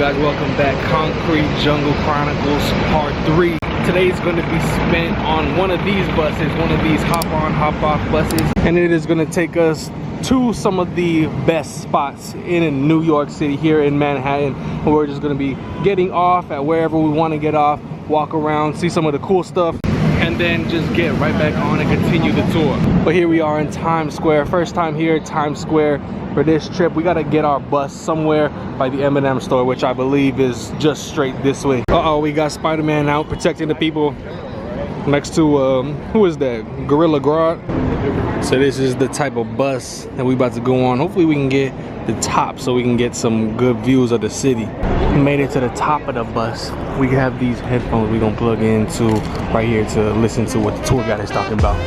guys? Welcome back. Concrete Jungle Chronicles Part 3. Today is going to be spent on one of these buses, one of these hop on, hop off buses. And it is going to take us to some of the best spots in New York City, here in Manhattan. We're just going to be getting off at wherever we want to get off, walk around, see some of the cool stuff, and then just get right back on and continue the tour. But here we are in Times Square. First time here, Times Square. For this trip, we gotta get our bus somewhere by the M&M store, which I believe is just straight this way. Uh-oh, we got Spider-Man out protecting the people next to, who is that? Gorilla Grodd? So this is the type of bus that we about to go on. Hopefully we can get the top so we can get some good views of the city. We made it to the top of the bus. We have these headphones we gonna plug into right here to listen to what the tour guide is talking about.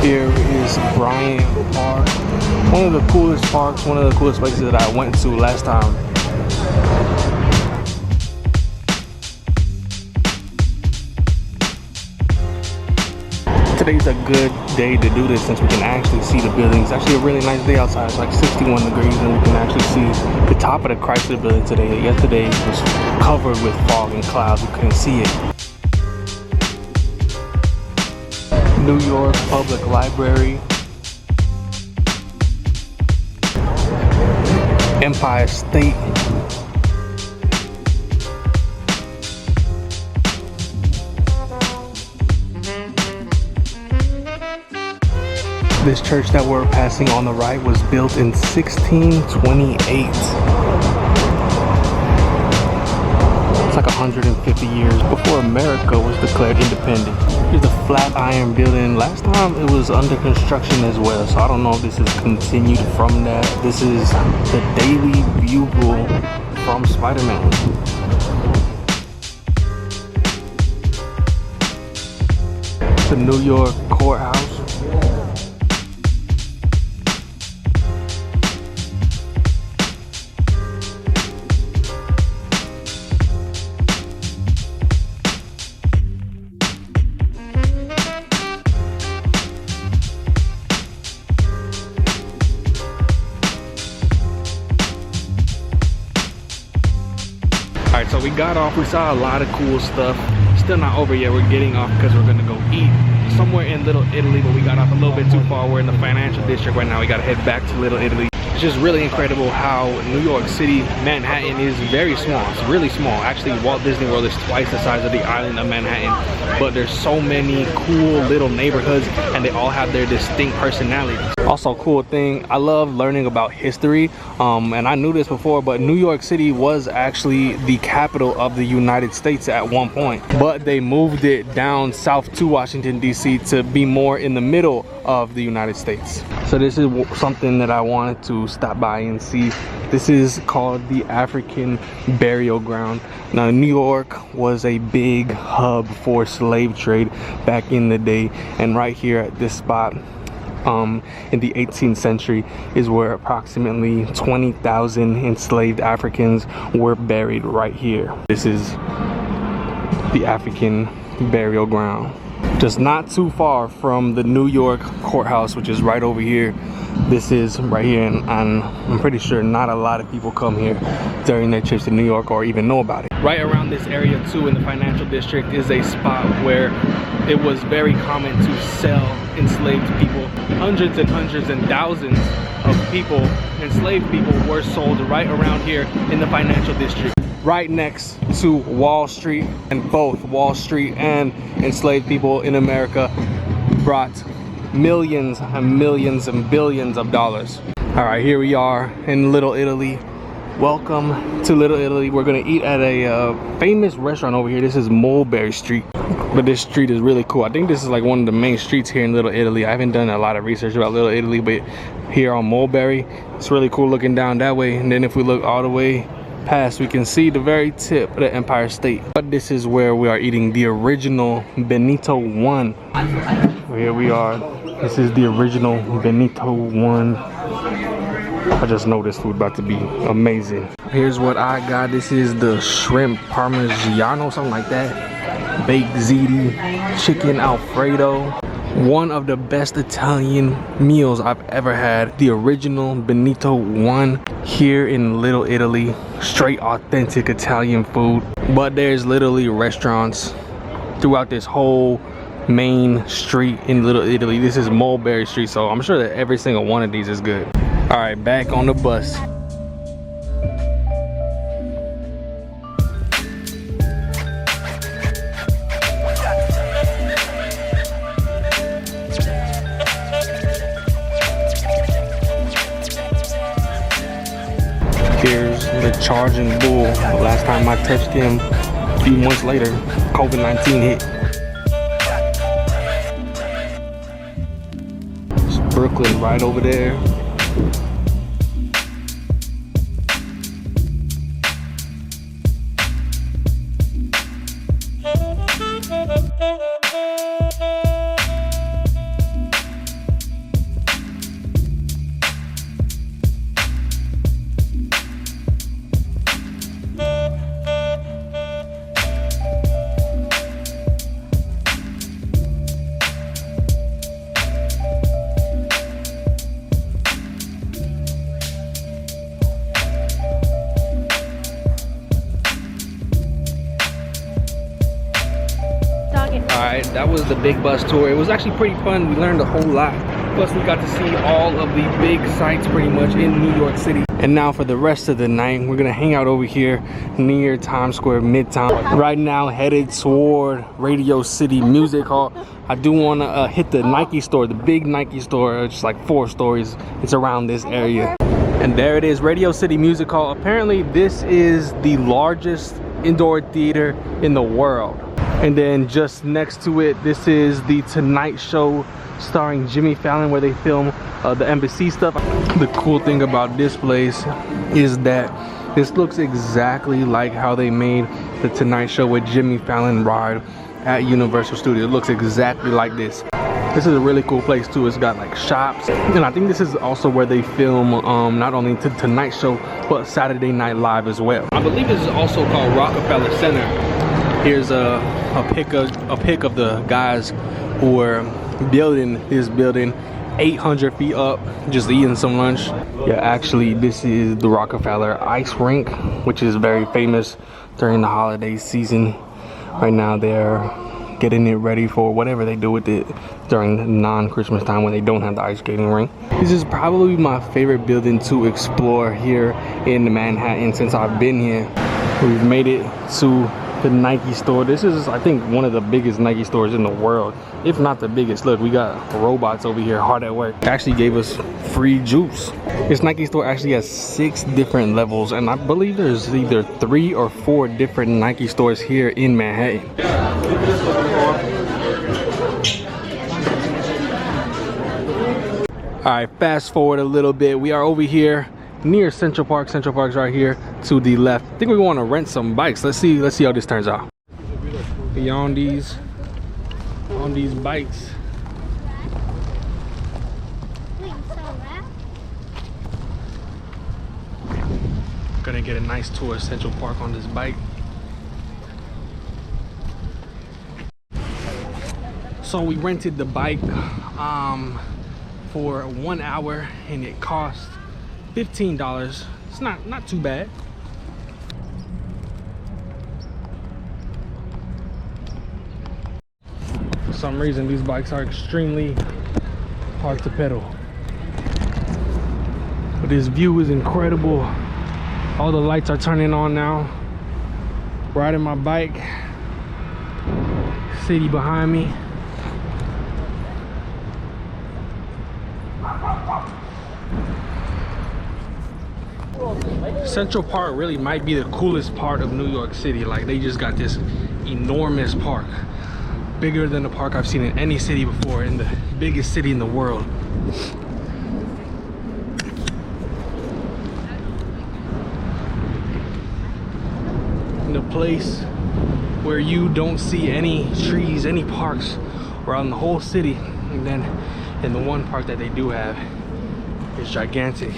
Here is Bryant Park, one of the coolest parks, one of the coolest places that I went to last time. Today's a good day to do this since we can actually see the buildings. It's actually a really nice day outside. It's like 61 degrees and we can actually see the top of the Chrysler building today. Yesterday was covered with fog and clouds. We couldn't see it. New York Public Library, Empire State, this church that we're passing on the right was built in 1628. It's like 150 years before America was declared independent. Here's the Flatiron building. Last time it was under construction as well, so I don't know if this is continued from that. This is the Daily Bugle from Spider-Man. The New York courthouse. Alright, so we got off, we saw a lot of cool stuff. Still not over yet, we're getting off because we're gonna go eat somewhere in Little Italy, but we got off a little bit too far. We're in the financial district right now. We gotta head back to Little Italy. It's just really incredible how New York City, Manhattan is very small. It's really small. Actually, Walt Disney World is twice the size of the island of Manhattan, but there's so many cool little neighborhoods and they all have their distinct personalities. Also, cool thing, I love learning about history, and I knew this before, but New York City was actually the capital of the United States at one point, but they moved it down south to Washington DC to be more in the middle of the United States. So this is something that I wanted to stop by and see. This is called the African Burial Ground. Now, New York was a big hub for slave trade back in the day, and right here at this spot in the 18th century is where approximately 20,000 enslaved Africans were buried right here. This is the African Burial Ground. Just not too far from the New York courthouse, which is right over here. This is right here, and I'm pretty sure not a lot of people come here during their trips to New York or even know about it. Right around this area too, in the financial district, is a spot where it was very common to sell enslaved people. Hundreds and hundreds and thousands of people, enslaved people, were sold right around here in the financial district, right next to Wall Street. And both Wall Street and enslaved people in America brought millions and millions and billions of dollars. All right, here we are in Little Italy. Welcome to Little Italy. We're gonna eat at a famous restaurant over here. This is Mulberry Street, but this street is really cool. I think this is like one of the main streets here in Little Italy. I haven't done a lot of research about Little Italy, but here on Mulberry, it's really cool looking down that way. And then if we look all the way past, we can see the very tip of the Empire State. But this is where we are eating the original Benito 1. Here we are. This is the original Benito 1. I just know this food about to be amazing. Here's what I got. This is the shrimp parmigiano, something like that. Baked ziti, chicken alfredo. One of the best Italian meals I've ever had. The original Benito one here in Little Italy. Straight authentic Italian food. But there's literally restaurants throughout this whole main street in Little Italy. This is Mulberry Street, so I'm sure that every single one of these is good. All right, back on the bus. Here's the charging bull. The last time I touched him, a few months later, COVID-19 hit. It's Brooklyn right over there. Alright, that was the big bus tour. It was actually pretty fun. We learned a whole lot. Plus we got to see all of the big sites pretty much in New York City. And now for the rest of the night, we're gonna hang out over here near Times Square, Midtown. Right now headed toward Radio City Music Hall. I do wanna hit the Nike store, the big Nike store. It's like 4 stories. It's around this area. And there it is, Radio City Music Hall. Apparently this is the largest indoor theater in the world. And then just next to it, this is the Tonight Show starring Jimmy Fallon, where they film the embassy stuff. The cool thing about this place is that this looks exactly like how they made the Tonight Show with Jimmy Fallon ride at Universal Studios. It looks exactly like this. This is a really cool place too. It's got like shops, and I think this is also where they film not only the Tonight Show but Saturday Night Live as well. I believe this is also called Rockefeller Center. Here's a pic of the guys who were building this building 800 feet up, just eating some lunch. Yeah, actually this is the Rockefeller ice rink, which is very famous during the holiday season. Right now they're getting it ready for whatever they do with it during non-Christmas time when they don't have the ice skating rink. This is probably my favorite building to explore here in Manhattan since I've been here. We've made it to the Nike store. This is, I think, one of the biggest Nike stores in the world, if not the biggest. Look, we got robots over here hard at work. They actually gave us free juice. This Nike store actually has 6 different levels, and I believe there's either 3 or 4 different Nike stores here in Manhattan. All right, fast forward a little bit. We are over here near Central Park. Central Park's right here to the left. I think we want to rent some bikes. Let's see how this turns out. On these bikes. Gonna get a nice tour of Central Park on this bike. So we rented the bike for 1 hour and it cost $15. It's not too bad. For some reason these bikes are extremely hard to pedal. But this view is incredible. All the lights are turning on now. Riding my bike. City behind me. Central Park really might be the coolest part of New York City. Like, they just got this enormous park, bigger than the park I've seen in any city before, in the biggest city in the world. In a place where you don't see any trees, any parks around the whole city, and then in the one park that they do have, it's gigantic.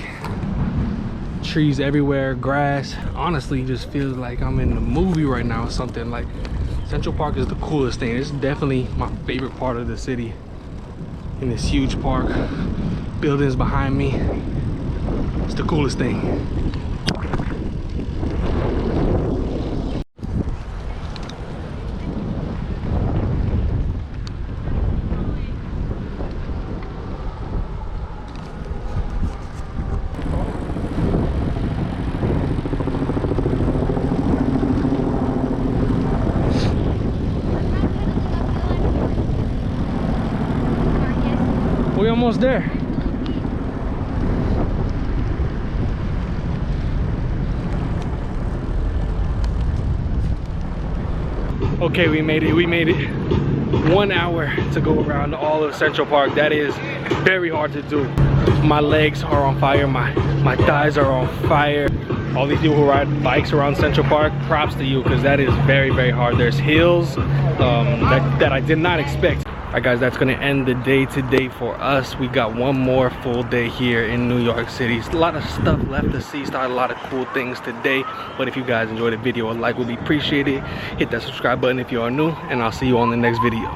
trees everywhere, grass. Honestly, just feels like I'm in a movie right now or something. Like, Central Park is the coolest thing. It's definitely my favorite part of the city. In this huge park, buildings behind me. It's the coolest thing. We're almost there. Okay, we made it. We made it. 1 hour to go around all of Central Park. That is very hard to do. My legs are on fire. My thighs are on fire. All these people who ride bikes around Central Park, props to you, because that is very, very hard. There's hills that I did not expect. Alright guys, that's gonna end the day today for us. We got one more full day here in New York City. A lot of stuff left to see, started a lot of cool things today. But if you guys enjoyed the video, a like would be appreciated. Hit that subscribe button if you are new, and I'll see you on the next video.